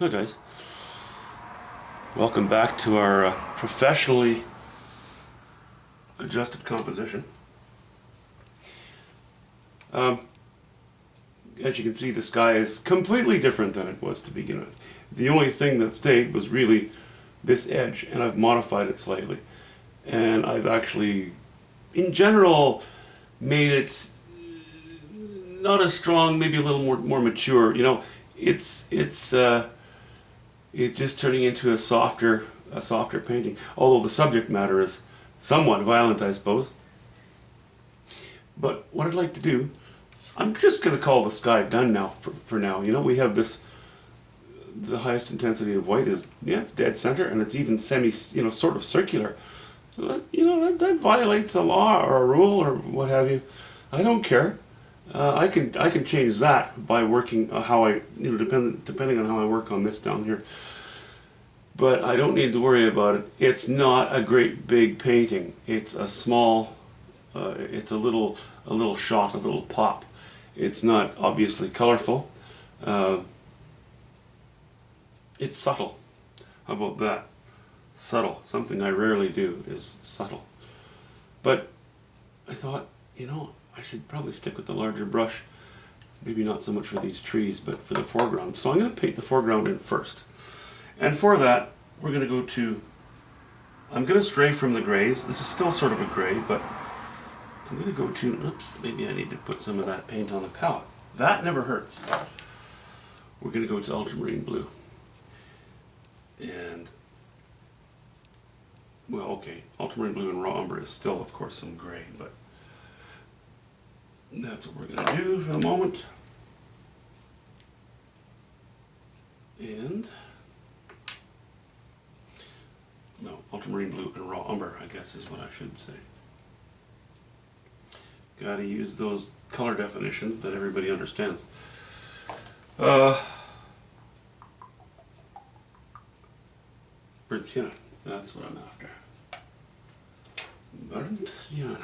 Hi guys, welcome back to our professionally adjusted composition. As you can see, the sky is completely different than it was to begin with. The only thing that stayed was really this edge, and I've modified it slightly. And I've actually, in general, made it not as strong, maybe a little more mature. You know, it's just turning into a softer painting. Although the subject matter is somewhat violent, I suppose. But what I'd like to do, I'm just going to call the sky done now for now. You know, we have this, the highest intensity of white is, yeah, it's dead center, and it's even sort of circular. So that, that violates a law or a rule or what have you. I don't care. I can change that by working how I, depending on how I work on this down here. But I don't need to worry about it. It's not a great big painting. It's a small, it's a little shot, a little pop. It's not obviously colorful. It's subtle. How about that? Subtle. Something I rarely do is subtle. But I thought, I should probably stick with the larger brush. Maybe not so much for these trees, but for the foreground. So I'm going to paint the foreground in first. And for that, we're going to go to, I'm going to stray from the grays. This is still sort of a gray, but I'm going to go to, oops, maybe I need to put some of that paint on the palette. That never hurts. We're going to go to ultramarine blue. And, well, okay, ultramarine blue and raw umber is still, of course, some gray, but that's what we're going to do for the moment. And, no, ultramarine blue and raw umber, I guess is what I should say. Gotta use those color definitions that everybody understands. Burnt sienna, that's what I'm after. Burnt sienna.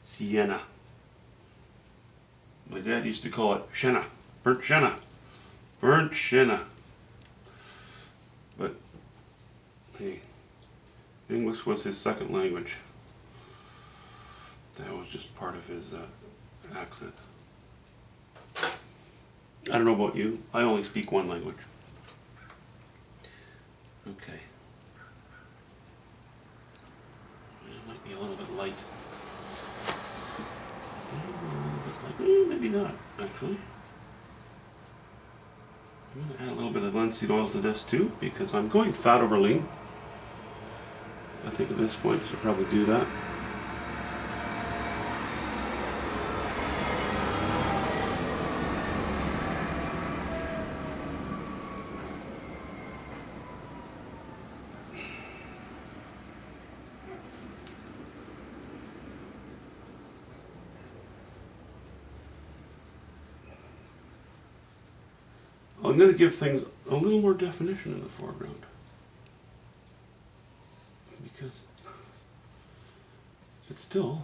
Sienna. My dad used to call it shenna. Burnt shenna. Burnt shenna. But, hey, English was his second language. That was just part of his accent. I don't know about you. I only speak one language. Okay. It might be a little bit light. Maybe not, actually. I'm going to add a little bit of linseed oil to this too, because I'm going fat over lean. I think at this point I should probably do that. I'm going to give things a little more definition in the foreground, because it's still,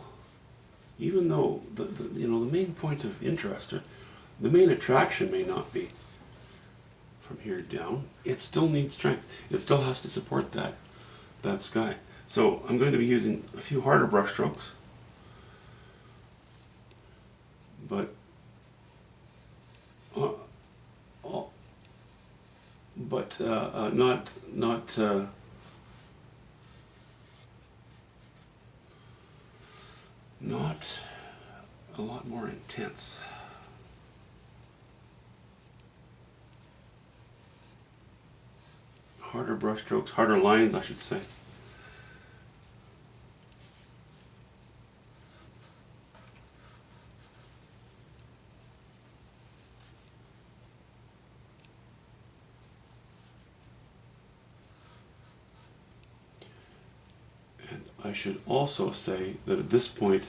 even though the main point of interest, or the main attraction may not be from here down, it still needs strength. It still has to support that sky. So I'm going to be using a few harder brush strokes, but not a lot more intense. Harder brush strokes, harder lines, I should say. I should also say that at this point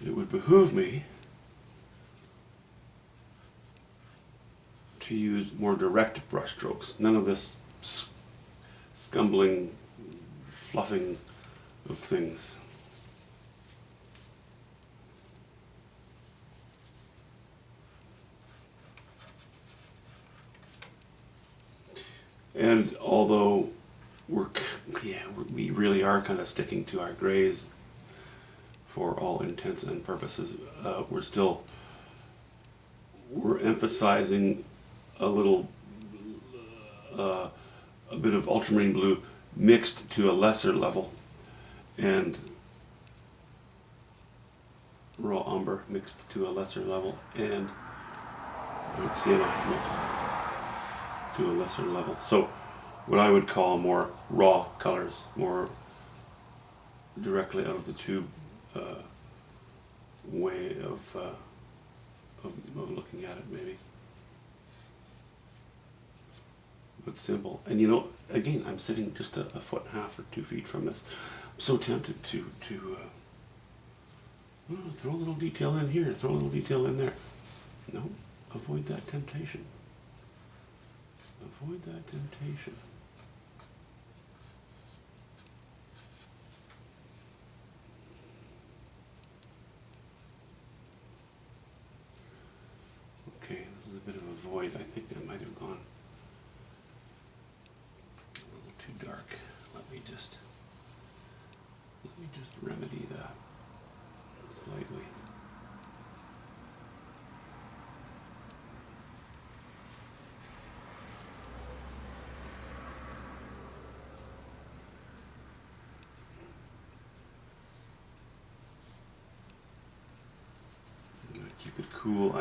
it would behoove me to use more direct brush strokes. None of this scumbling fluffing of things. And although we really are kind of sticking to our grays for all intents and purposes, we're emphasizing a little, a bit of ultramarine blue mixed to a lesser level, and raw umber mixed to a lesser level, and burnt sienna mixed to a lesser level. So what I would call more raw colors, more directly out of the tube way of looking at it, maybe. But simple. And you know, again, I'm sitting just a foot and a half or 2 feet from this. I'm so tempted to throw a little detail in here, throw a little detail in there. No, avoid that temptation. Avoid that temptation. Okay, this is a bit of a void. I think I might have gone a little too dark. Let me just remedy that slightly. I'm gonna keep it cool.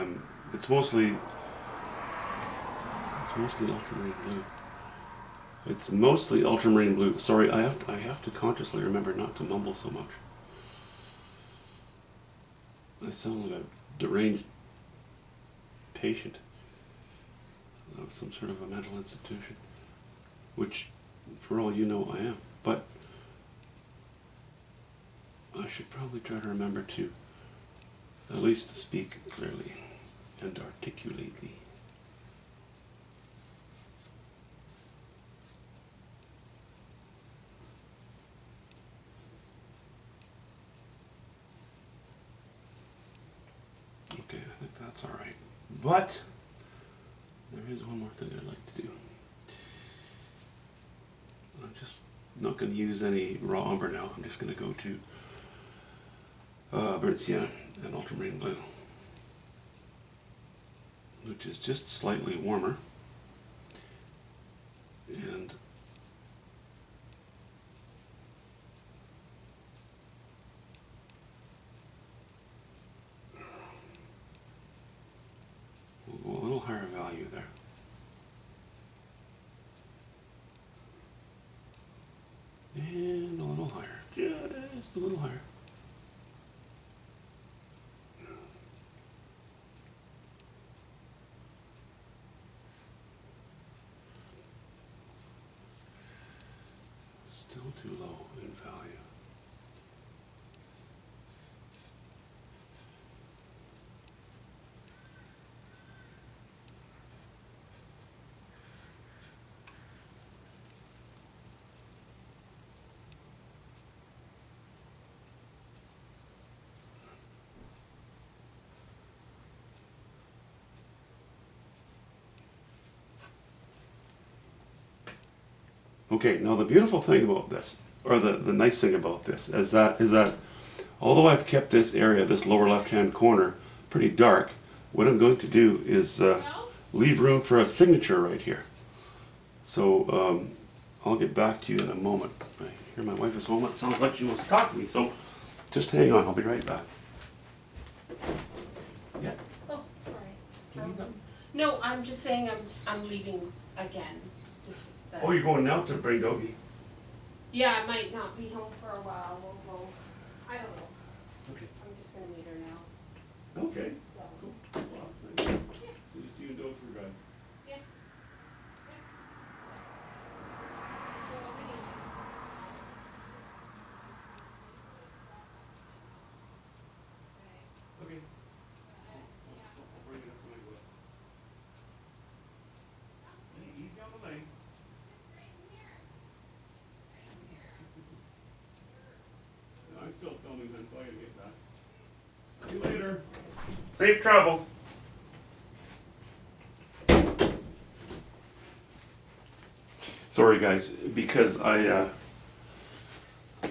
It's mostly ultramarine blue. It's mostly ultramarine blue. Sorry, I have to consciously remember not to mumble so much. I sound like a deranged patient of some sort of a mental institution, which, for all you know, I am. But I should probably try to remember to at least speak clearly and articulately. Okay, I think that's all right. But there is one more thing I'd like to do. I'm just not going to use any raw umber now. I'm just going to go to burnt sienna and ultramarine blue, which is just slightly warmer, and we'll go a little higher value there. And a little higher, just a little higher. Still too low in value. Okay, now the beautiful thing about this, or the nice thing about this, is that although I've kept this area, this lower left-hand corner, pretty dark, what I'm going to do is leave room for a signature right here. So I'll get back to you in a moment. I hear my wife is home. It sounds like she wants to talk to me, so just hang on. I'll be right back. Yeah. Oh, sorry. No, I'm just saying I'm leaving again. Oh, you're going now to bring Doggy? Yeah, I might not be home for a while. We'll go. I don't know. Okay. I'm just gonna meet her now. Okay. So. Cool. Well, that's nice. Just you and Doug for a drive. Yeah. Okay. I'll bring it up when I go up. Hey, easy on the lane. I'm still filming then, so I gotta get back. See you later. Safe travels. Sorry guys, because I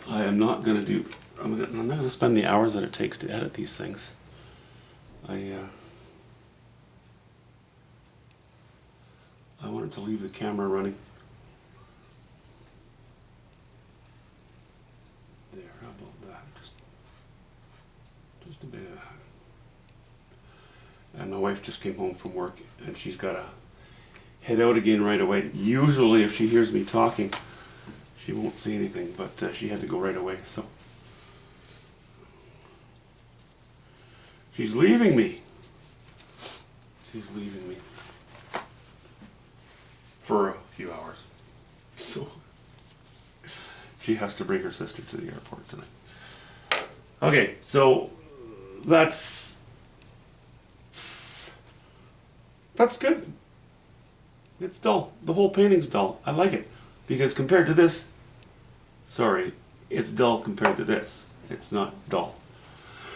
am not gonna do. I'm not gonna spend the hours that it takes to edit these things. I wanted to leave the camera running. There, how about that? Just a bit of that. And my wife just came home from work, and she's got to head out again right away. Usually, if she hears me talking, she won't say anything, but she had to go right away. So she's leaving me. She's leaving me for a few hours. So she has to bring her sister to the airport tonight. Okay, so that's good. It's dull. The whole painting's dull. I like it. Because compared to this, sorry, it's dull compared to this. It's not dull.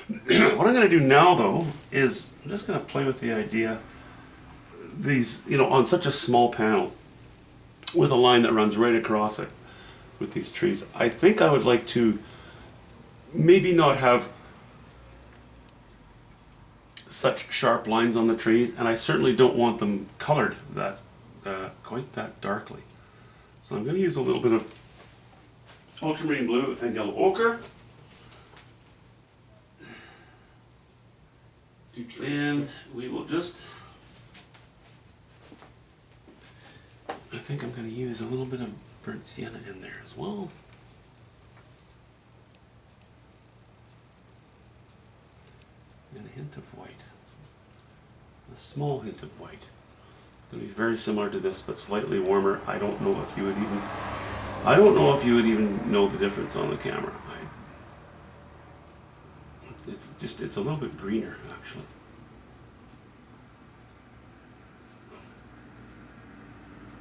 What I'm going to do now, though, is I'm just going to play with the idea, these, on such a small panel, with a line that runs right across it, with these trees. I think I would like to maybe not have such sharp lines on the trees, and I certainly don't want them colored that quite that darkly. So I'm going to use a little bit of ultramarine blue and yellow ochre, and we will just, I think I'm going to use a little bit of burnt sienna in there as well. And a hint of white. A small hint of white. It's going to be very similar to this, but slightly warmer. I don't know if you would even know the difference on the camera. It's a little bit greener, actually.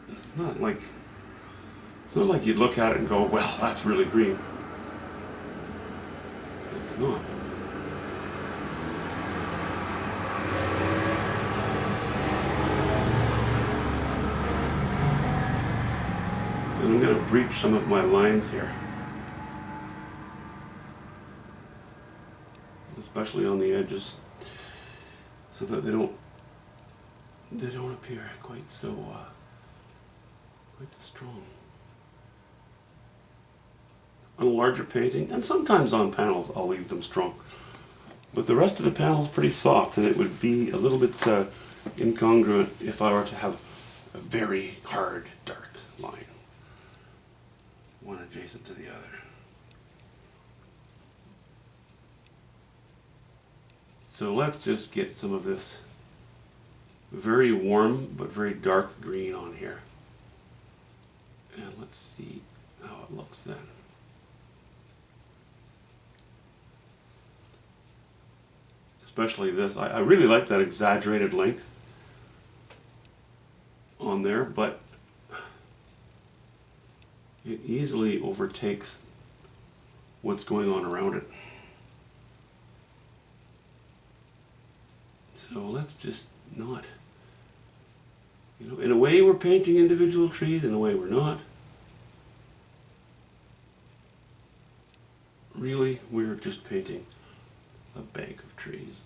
And it's not like you'd look at it and go, well, that's really green. It's not. And I'm going to breach some of my lines here, especially on the edges, so that they don't appear quite so strong. On a larger painting, and sometimes on panels, I'll leave them strong, but the rest of the panel is pretty soft, and it would be a little bit incongruent if I were to have a very hard, dark line, one adjacent to the other. So let's just get some of this very warm but very dark green on here. And let's see how it looks then. Especially this. I really like that exaggerated length on there, but it easily overtakes what's going on around it. So let's just not. In a way we're painting individual trees, in a way we're not. Really, we're just painting a bank of trees.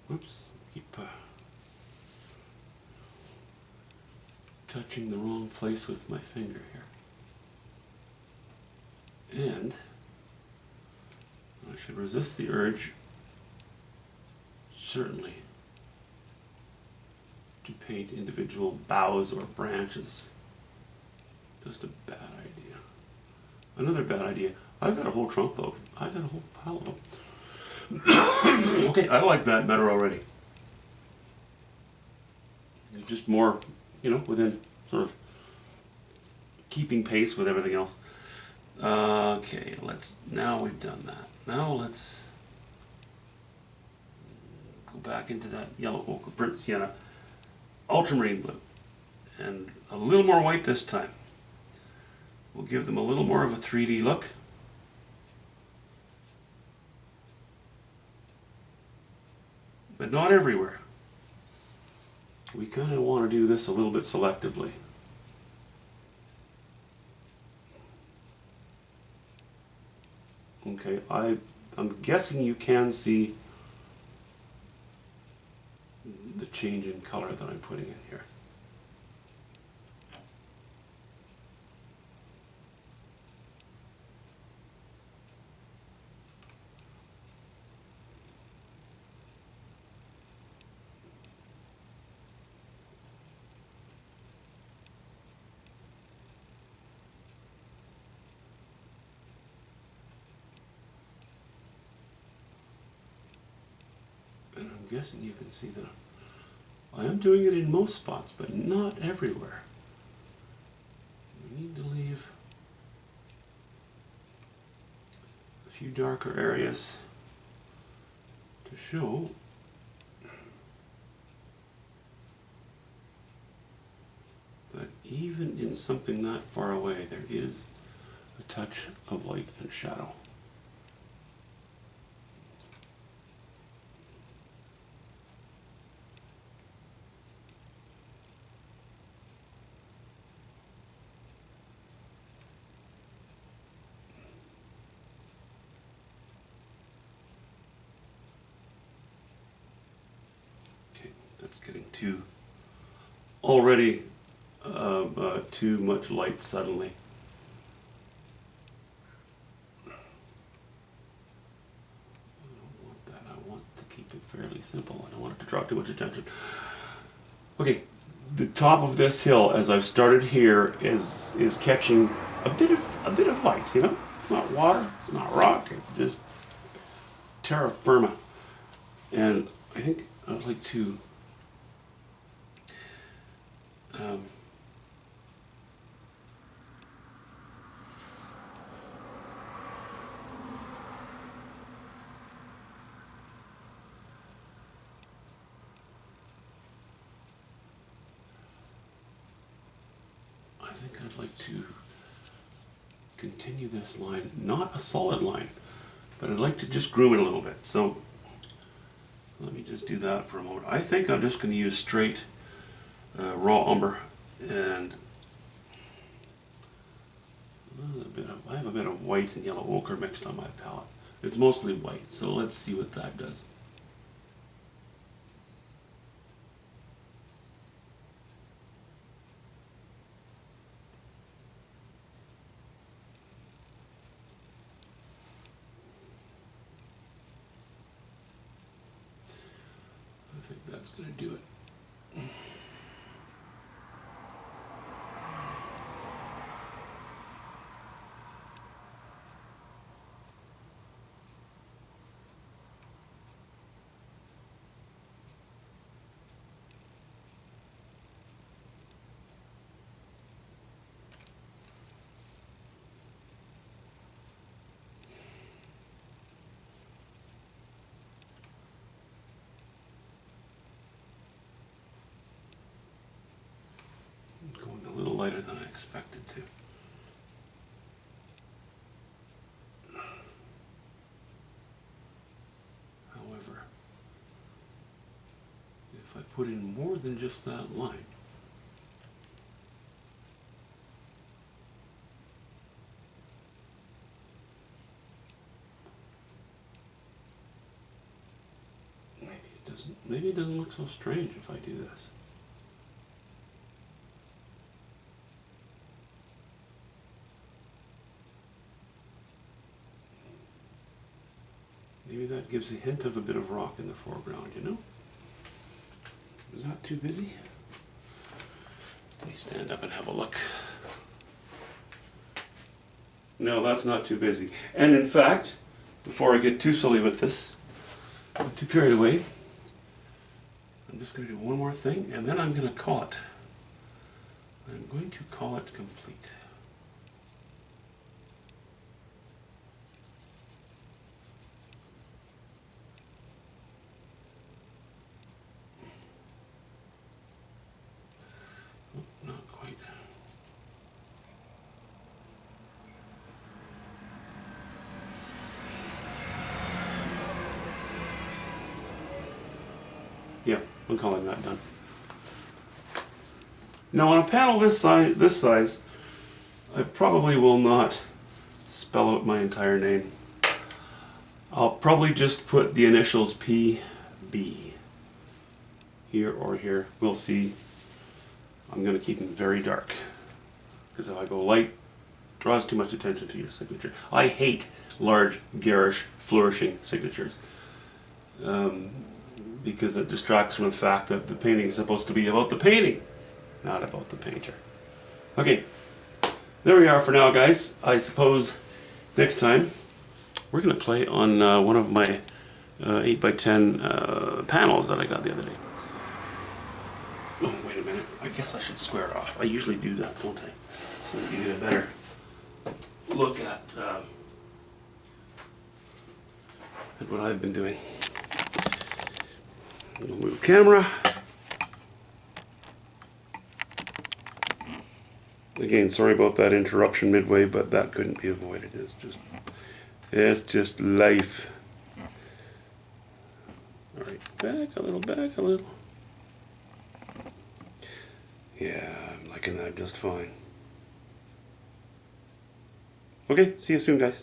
Whoops, keep touching the wrong place with my finger here. And I should resist the urge, certainly, to paint individual boughs or branches. Just a bad idea. Another bad idea. I've got a whole trunk though. I've got a whole pile of them. Okay, I like that better already. It's just more, within sort of keeping pace with everything else. Okay, now we've done that. Now let's go back into that yellow ochre, burnt sienna, ultramarine blue, and a little more white this time. We'll give them a little more of a 3D look. But not everywhere. We kind of want to do this a little bit selectively. Okay, I'm guessing you can see the change in color that I'm putting in here. And I'm guessing you can see that I am doing it in most spots, but not everywhere. I need to leave a few darker areas to show that even in something that far away, there is a touch of light and shadow. Okay, that's getting already too much light suddenly. I don't want that. I want to keep it fairly simple. I don't want it to draw too much attention. Okay, the top of this hill, as I've started here, is catching a bit of light. You know, it's not water, it's not rock, it's just terra firma. And I think I'd like to continue this line, not a solid line, but I'd like to just groom it a little bit. So let me just do that for a moment. I think I'm just going to use straight raw umber, and I have a bit of white and yellow ochre mixed on my palette. It's mostly white, so let's see what that does. I think that's going to do it. Going a little lighter than I expected to. However, if I put in more than just that line, maybe it doesn't look so strange if I do this. Maybe that gives a hint of a bit of rock in the foreground, you know? Is that too busy? Let me stand up and have a look. No, that's not too busy. And in fact, before I get too silly with this, not too carried away, I'm just going to do one more thing, and then I'm going to call it. I'm going to call it complete. Not quite. Yeah, I'm calling that done. Now on a panel this size, I probably will not spell out my entire name. I'll probably just put the initials PB here or here. We'll see. I'm going to keep them very dark because if I go light, draws too much attention to your signature. I hate large, garish, flourishing signatures because it distracts from the fact that the painting is supposed to be about the painting, not about the painter. Okay, there we are for now, guys. I suppose next time we're going to play on one of my 8x10 panels that I got the other day. Oh, wait a minute. I guess I should square it off. I usually do that, don't I? So you get a better look at what I've been doing. We'll move camera. Again, sorry about that interruption midway, but that couldn't be avoided. It's just life. All right, back a little. Yeah, I'm liking that just fine. Okay, see you soon, guys.